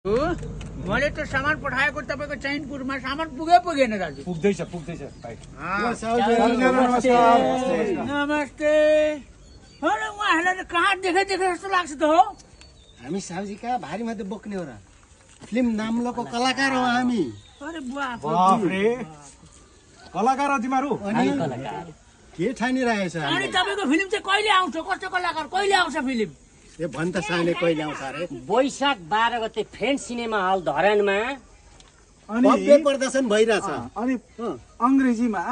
मैले त सामान पठाएको तपाईको चैनपुरमा सामान पुगेन दाजु पुग्दैछ भाइ नमस्ते अरे उहाँहरूलाई कहाँ देखे जस्तो लाग्छ त हो हामी साउजी कहाँ भारी मात्रै बोक्ने हो र फिल्म नाम्लोको कलाकार हो हामी अरे बाफ रे कलाकार हो तिमीहरू के ठानिरहेछ अनि तपाईको फिल्म चाहिँ कहिले आउँछ कस्तो कलाकार कहिले आउँछ फिल्म ए भन्छ साने कहिले आउँछ अरे वैशाख 12 गते फ्रेन्ड सिनेमा हल धरानमा भव्य प्रदर्शन भइरहेछ अनि अंग्रेजीमा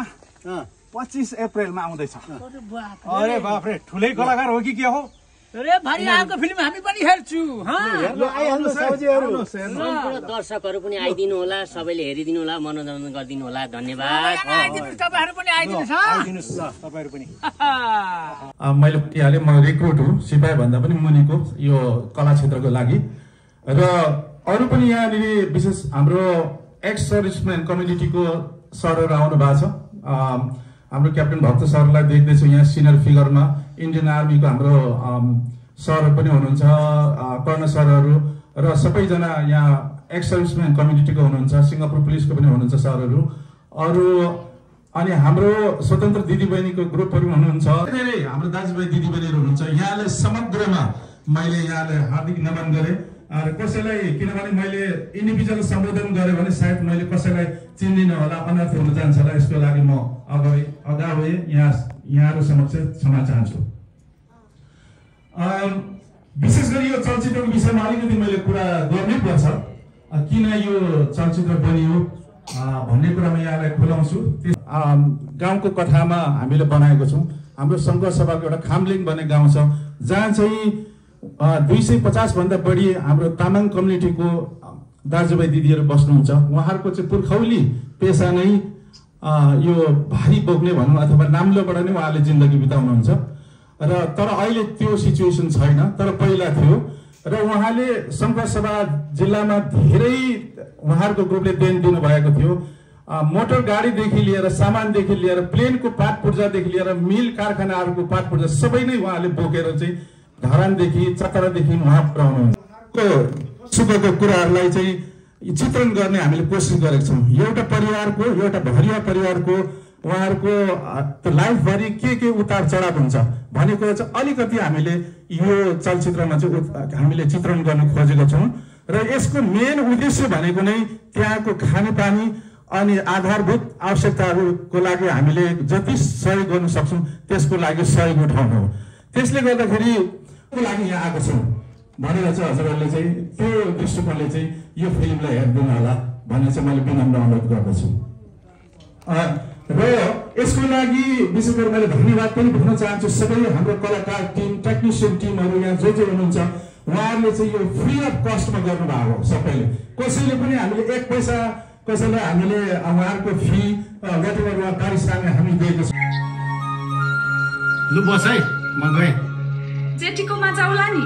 25 अप्रिलमा आउँदैछ अरे बाफ रे ठुलै कलाकार हो कि के हो अरे भारी आएको फिल्म हामी पनि हेर्छु दर्शकहरू पनि आइदिनु होला सबैले हेरिदिनु होला मनोरञ्जन गरिदिनु होला धन्यवाद तपाईहरु पनि आइदिनुस् तपाईहरु पनि मैले भनिहाले म रिक्रुट हुँ सिपाही भन्दा पनि मुनिको यो कला क्षेत्रको लागि र अरु पनि यहाँनिर विशेष हाम्रो एक्स सर्भिसम्यान कम्युनिटीको सरहरु आउनु भएको छ हाम्रो क्याप्टेन भक्त सरलाई देख्दैछु यहाँ सिनियर फिगरमा इन्डियन आर्मीको हाम्रो सरहरु पनि हुनुहुन्छ कर्णल सरहरु र सबैजना यहाँ एक्स सर्भिसम्यान कम्युनिटीको हुनुहुन्छ सिंगापुर पुलिसको पनि हुनुहुन्छ सरहरु अरु अनि हाम्रो स्वतन्त्र दिदीबहिनीको ग्रुपहरु हुनुहुन्छ धेरै हाम्रो दाजुभाइ दिदीबहिनीहरु हुनुहुन्छ यहाँले समग्रमा मैले यहाँले हार्दिक नमन गरे र कसैलाई किनभने मैले इन्डिभिजुअल सम्बोधन गरे भने सायद मैले कसैलाई चिन्दिन होला अनर्थ हुन जान्छ होला यसको लागि म अगावै यहाँहरु समक्ष क्षमा चाहन्छु विशेष गरी यो चलचित्रको विषयमा अलिकति मैले कुरा गर्नै पर्छ किन यो चलचित्र बनियो भन्ने कुरामा यहाँलाई खुलाउँछु गाउँको कथामा हामीले बनाएको छौं हाम्रो संघ सभाको एउटा खामलिङ भन्ने गाउँ छ जहाँ चाहिँ 250 भन्दा बढी हाम्रो तामाङ कम्युनिटीको दाजुभाइ दिदीहरु बस्नुहुन्छ उहाँहरुको चाहिँ पुर्खौली पेशा नै यो भारी बोक्ने भनौं अथवा नाम्लोबाट नै उहाँले जिन्दगी बिताउनुहुन्छ र तर अहिले त्यो सिचुएसन छैन तर पहिला थियो र उहाँले संघ सभा जिल्लामा धेरै उहाँहरुको ग्रुपले देन दिनु भएको थियो मोटर गाडीदेखि लिएर सामानदेखि लिएर प्लेनको पार्ट पुर्जादेखि लिएर मिल कारखानाहरुको पार्ट पुर्जा सबै नै उहाँले बोकेर चाहिँ धरानदेखि चतरादेखि उहाँ पुर्याउनुहुन्छ सुखको कुराहरुलाई चाहिँ चित्रण गर्ने हामीले कोसिस गरेका छौं एउटा परिवारको एउटा भरिया परिवारको उहाँहरुको लाइफभरि के उतार चढाव हुन्छ भनेको चाहिँ अलिकति हामीले यो चलचित्रमा चाहिँ हामीले चित्रण गर्न खोजेका छौं र यसको मेन उद्देश्य भनेको नै त्यहाँको खानेपानी अनि आधारभूत आवश्यकताहरुको लागि हामीले जति सहयोग गर्न सक्छौं त्यसको लागि सहयोग उठाउनु हो त्यसले गर्दाखेरि को लागि यहाँ आएको छौं भनेर चाहिँ हजुरहरुले चाहिँ त्यो दृष्टिकोणले चाहिँ यो फिल्मलाई हेर्दिनु होला भन्ने चाहिँ मैले विनम्र अनुरोध गर्दछु र यसको लागि विशेष गरी मैले धन्यवाद पनि भन्न चाहन्छु सबै हाम्रो कलाकार टिम टेक्निशियन टिमहरु यहाँ जो हुनुहुन्छ उहाँहरुले चाहिँ यो फ्री अफ कस्टमा गर्नु भएको हो सबैले कसैले पनि हामीले 1 पैसा कसैलाई हामीले उहाँहरुको फी गतिमा पारिश्रमिक हामी दिएको छौं लु बस है म गए जेठीकोमा जाउला नि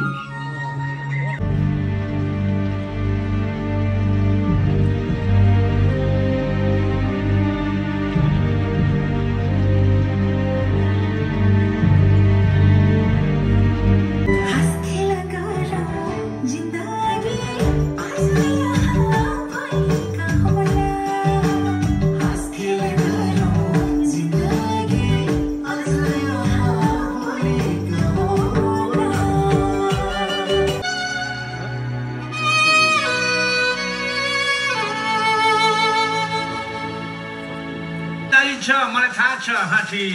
मलाई थाहा छ हाथी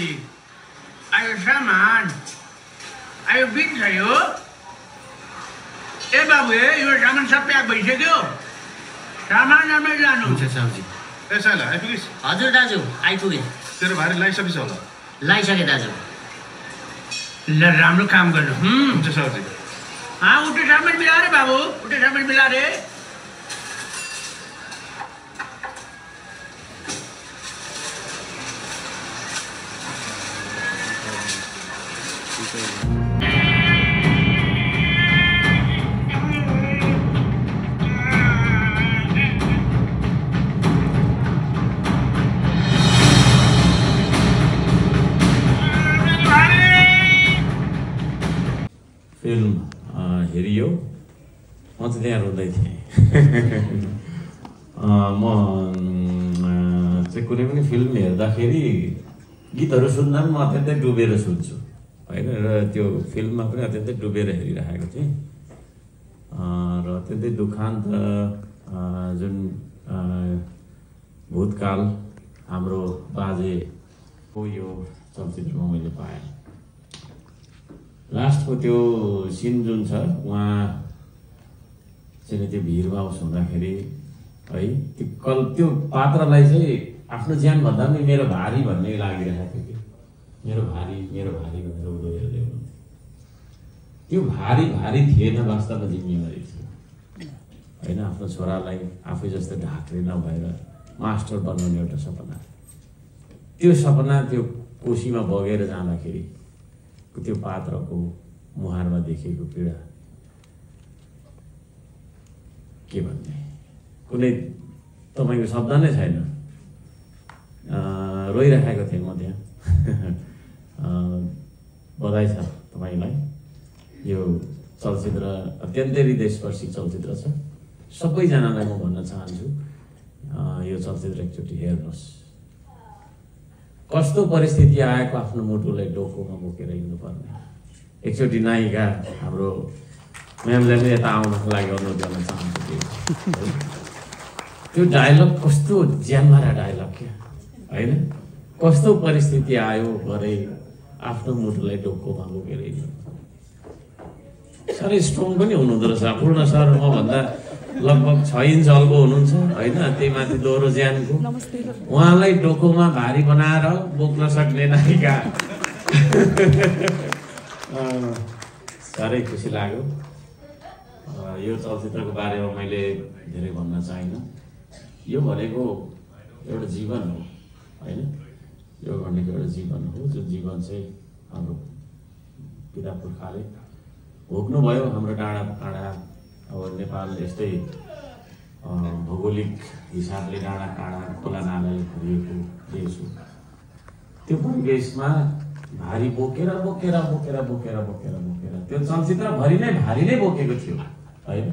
आयो सामान आयो बिन छ यो ए बाबु यो सामान सब प्याक भइसक्यो सामान राम्रो लानु हुन्छ साउजी त्यसैले आइपुगिस हजुर दाजु आइपुगे तेरो भारी लाइसकिस होला लाइसके दाजु ल राम्रो काम गर्नु हुन्छ साउजी उठे सामान मिला रे बाबु उठे सामान मिला रे फिल्म हेरियो म चाहिँ त्यहाँ रुँदै थिएँ म चाहिँ कुनै पनि फिल्म हेर्दाखेरि गीतहरू सुन्दा पनि म अत्यन्तै डुबेर सुन्छु होइन र त्यो फिल्ममा पनि अत्यन्तै डुबेर हेरिरहेको थिएँ र अत्यन्तै दुःखान्त जुन भूतकाल हाम्रो बाजेको यो चलचित्रमा मैले पाएँ लास्टको त्यो सिन जुन छ उहाँ चाहिँ त्यो भिरवाउस हुँदाखेरि है त्यो पात्रलाई चाहिँ आफ्नो ज्यानभन्दा पनि मेरो भारी भन्ने लागिरहेको थियो कि मेरो भारी भनेर उदो हेर्दै हुनुहुन्थ्यो त्यो भारी थिएन वास्तवमा जिम्मेवारी थियो होइन आफ्नो छोरालाई आफै जस्तै ढाक्रे नभएर मास्टर बनाउने एउटा सपना त्यो सपना त्यो कोसीमा बगेर जाँदाखेरि त्यो पात्रको मुहारमा देखिएको पीडा के भन्ने कुनै तपाईँको शब्द नै छैन रोइरहेको थिएँ म त्यहाँ बधाई छ तपाईँलाई यो चलचित्र अत्यन्तै हृदयस्पर्शी चलचित्र छ सबैजनालाई म भन्न चाहन्छु यो चलचित्र एकचोटि हेर्नुहोस् कस्तो परिस्थिति आएको आफ्नो मुटुलाई डोकोमा बोकेर हिँड्नुपर्ने एकचोटि नायिका हाम्रो म्यामलाई पनि यता आउनको लागि अनुरोध गर्न चाहन्छु त्यो डायलग कस्तो ज्यानमारा डायलग क्या होइन कस्तो परिस्थिति आयो भरे आफ्नो मुटुलाई डोकोमा बोकेर हिँड्नु साह्रै स्ट्रङ पनि हुनुहुँदो रहेछ पूर्ण सर मभन्दा लगभग 6 इन्च अल्गो हुनुहुन्छ होइन त्यही माथि दोहोरो ज्यानको उहाँलाई डोकोमा भारी बनाएर बोक्न सक्ने नायिका साह्रै खुसी लाग्यो यो चलचित्रको बारेमा मैले धेरै भन्न चाहिनँ यो भनेको एउटा जीवन हो होइन यो भनेको एउटा जीवन हो जो जीवन चाहिँ हाम्रो पिता पुर्खाले भोग्नुभयो हाम्रो डाँडा काँडा अब नेपाल यस्तै भौगोलिक हिसाबले डाँडा काँडा खोला नालाले भरिएको देश हो त्यो परिवेशमा भारी बोकेर त्यो चलचित्रभरि नै भारी नै बोकेको थियो होइन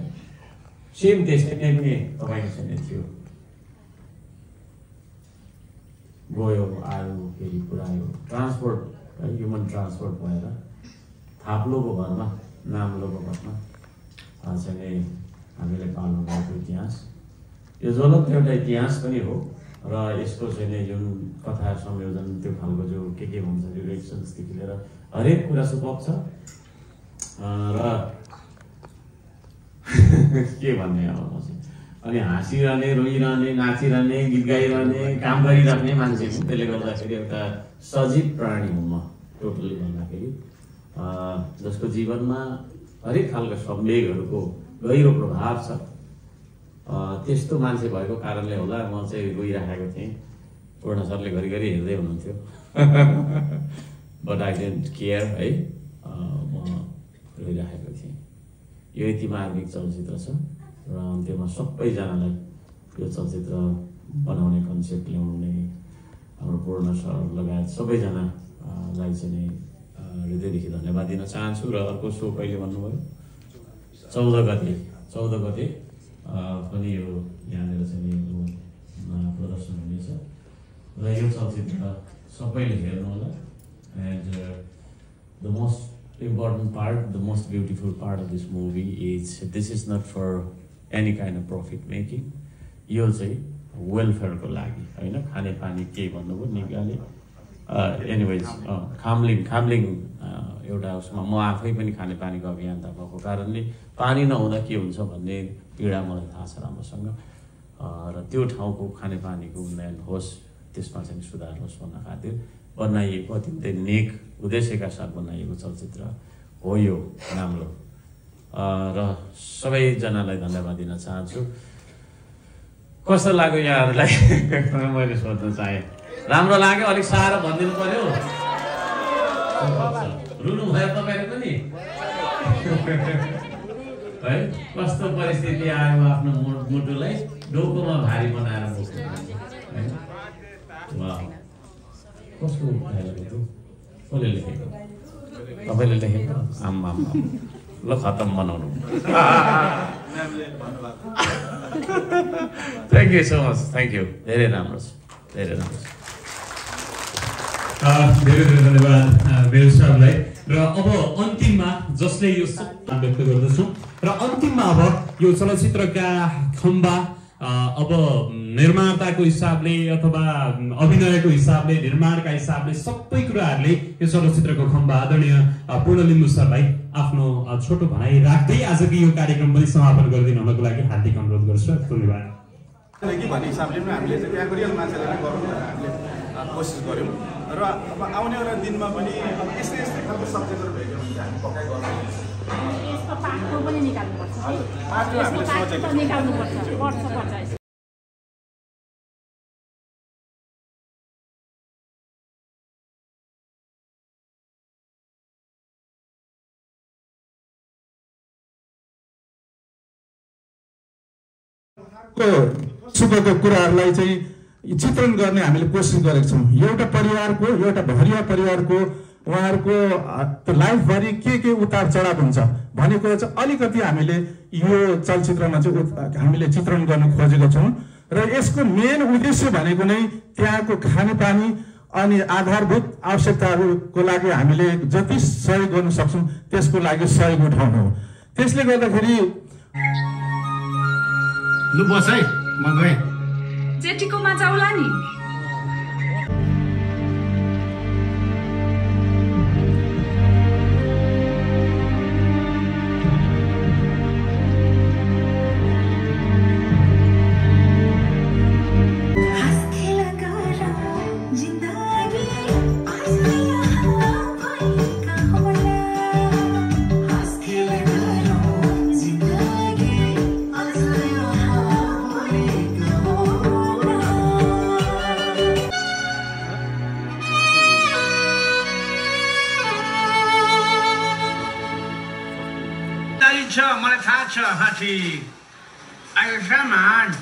सेम त्यस्तै नै पनि तपाईँको छैन थियो गयो आयो फेरि पुऱ्यायो ट्रान्सपोर्ट ह्युमन ट्रान्सपोर्ट भएर थाप्लोको घरमा नाम्लोको घरमा चाहिँ हामीले पाल्नु भएको इतिहास यो ज्वलन्त एउटा इतिहास पनि हो र यसको चाहिँ जुन कथा संयोजन त्यो खालको जो के भन्छ डिरेक्सन्सदेखि लिएर हरेक कुरा सुपक छ र के भन्ने अब म चाहिँ अनि हाँसिरहने रोइरहने नाचिरहने गीत गाइरहने काम गरिराख्ने मान्छे हुन् त्यसले गर्दाखेरि एउटा सजीव प्राणी हुँ म टोटली भन्दाखेरि जसको जीवनमा हरेक खालको संवेगहरूको गहिरो प्रभाव छ त्यस्तो मान्छे भएको कारणले होला म चाहिँ रोइराखेको थिएँ पूर्ण सरले घरिघरि हेर्दै हुनुहुन्थ्यो बट आई डिडन्ट केयर है म रोइराखेको थिएँ यो यति मार्मिक चलचित्र छ र अन्त्यमा सबैजनालाई यो चलचित्र बनाउने कन्सेप्ट ल्याउने हाम्रो पूर्ण सर लगायत सबैजनालाई चाहिँ हृदयदेखि धन्यवाद दिन चाहन्छु र अर्को सो कहिले भन्नुभयो 14 गते पनि यो यहाँनिर चाहिँ प्रदर्शन हुनेछ र यो चलचित्र सबैले हेर्नु होला and the most important part, the most beautiful part of this movie is this is not for any kind of profit making. यो चाहिँ वेलफेयरको लागि होइन खाने पानी के भन्नुभयो निकाले एनिवेज खामलिङ एउटा उसमा म आफै पनि खानेपानीको अभियन्ता भएको कारणले पानी नहुँदा के हुन्छ भन्ने पीडा मलाई थाहा छ राम्रोसँग र त्यो ठाउँको खानेपानीको उन्नयन होस् त्यसमा चाहिँ सुधार होस् भन्न खातिर बनाइएको अत्यन्तै नेक उद्देश्यका साथ बनाइएको चलचित्र हो यो नाम्लो र सबैजनालाई धन्यवाद दिन चाहन्छु कस्तो लाग्यो यहाँहरूलाई मैले सोध्न चाहेँ राम्रो लाग्यो अलिक साह्रो भनिदिनु पर्यो रुनु भयो तपाईँले पनि है कस्तो परिस्थिति आयो आफ्नो मुटुलाई डोकोमा भारी बनाएर बस्नु हैन कसको डायलग कसले लेखेको तपाईँले लेखेको आम्मा ल खतम बनाउनु म्यामले भन्नुभएको thank you so much thank you धेरै राम्रो छ धेरै राम्रो छ धेरै धेरै धन्यवाद मेरो सरलाई र अब अन्तिममा जसले यो सम्मान व्यक्त गर्दछु र अन्तिममा अब यो चलचित्रका खम्बा अब निर्माताको हिसाबले अथवा अभिनयको हिसाबले निर्माणका हिसाबले सबै कुराहरूले यो चलचित्रको खम्बा आदरणीय पूर्ण लिम्बू सरलाई आफ्नो छोटो भनाइ राख्दै आजको यो कार्यक्रम पनि समापन गरिदिनु हुनको लागि हार्दिक अनुरोध गर्छु धन्यवाद भन्ने हिसाबले पनि हामीले चाहिँ त्यहाँको रियल मान्छेलाई नै गरौँ भनेर हामीले कोसिस गऱ्यौँ र अब आउनेवाला दिनमा पनि अब यस्तै यस्तै खालको सब्जेक्टहरू भेट्यौँ भने हामी पक्कै गर्छौँ यसको पाठो पनि निकाल्नुपर्छ पाठो हामीले सोचेको निकाल्नुपर्छ सुखको कुराहरूलाई चाहिँ चित्रण गर्ने हामीले कोसिस गरेका छौँ एउटा परिवारको एउटा भरिया परिवारको उहाँहरूको लाइफभरि के उतार चढाव हुन्छ भनेको चाहिँ अलिकति हामीले यो चलचित्रमा चाहिँ हामीले चित्रण गर्न खोजेको छौँ र यसको मेन उद्देश्य भनेको नै त्यहाँको खानेपानी अनि आधारभूत आवश्यकताहरूको लागि हामीले जति सहयोग गर्न सक्छौँ त्यसको लागि सहयोग उठाउनु हो त्यसले गर्दाखेरि लु बस है म गएँ जेठीकोमा जाउला नि मलाई थाहा छ हाथी आयो सामान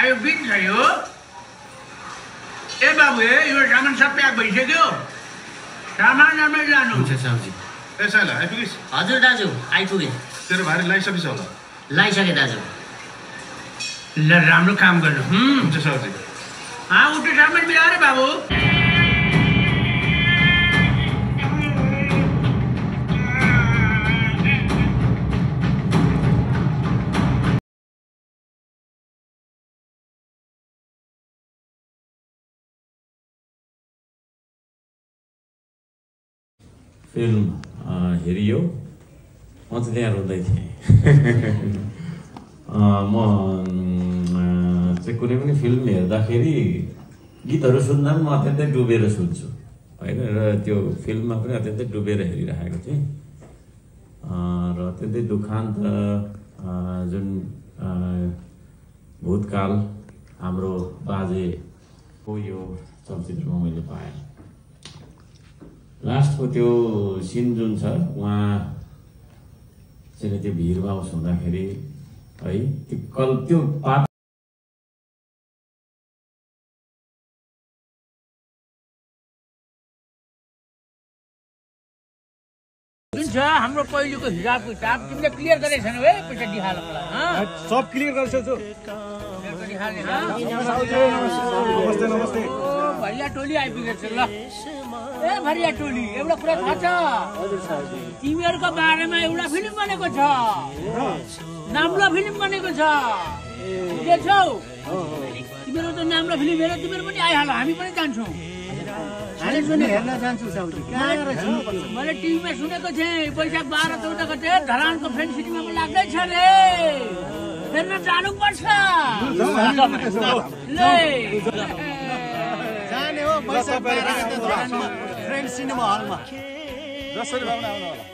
आयो बिन छ यो ए बाबु यो सामान सब प्याक भइसक्यो सामान राम्रै लानु हुन्छ साउजी ए साइला आइपुगिस् हजुर दाजु आइपुगे तेरो भाइले लाइसकिस् होला लाइसके दाजु ल राम्रो काम गर्नु हुन्छ साउजी उठ्यो सामान मिलाऊ रे बाबु फिल्म हेरियो म चाहिँ त्यहाँ रुँदै थिएँ म चाहिँ कुनै पनि फिल्म हेर्दाखेरि गीतहरू सुन्दा पनि म अत्यन्तै डुबेर सुन्छु होइन र त्यो फिल्ममा पनि अत्यन्तै डुबेर हेरिरहेको थिएँ र अत्यन्तै दुखान्त जुन भूतकाल हाम्रो बाजेको यो चलचित्रमा मैले पाएँ लास्टको त्यो सिन जुन छ उहाँ चाहिँ त्यो भिडभाड हुँदाखेरि है त्यो पात जुन छ हाम्रो पहिलेको हिसाब किताब तिमीले क्लियर गरेको छैनौ है पैसा दिहाल मलाई सब क्लियर गरिसक्छु नमस्ते नमस्ते भरिया टोली आइपुगेको छ ल ए भरिया टोली एउटा कुरा थाहा छ तिमीहरूको बारेमा एउटा फिल्म बनेको छ नाम्लो फिल्म बनेको छ बुझेछौ तिमीहरू त नाम्लो फिल्म हेरेर तिमीहरू पनि आइहाल हामी पनि जान्छौँ हेर्न जान्छु साउजी मैले टिभीमा सुनेको थिएँ वैशाख 12-14 गते धरानको फ्रेन्ड सिटीमा पनि लाग्दैछ रे हेर्न जानुपर्छ जाने हो वैशाख 12 गते फ्रेन्ड सिनेमा हलमा जसरी भए पनि आउनु होला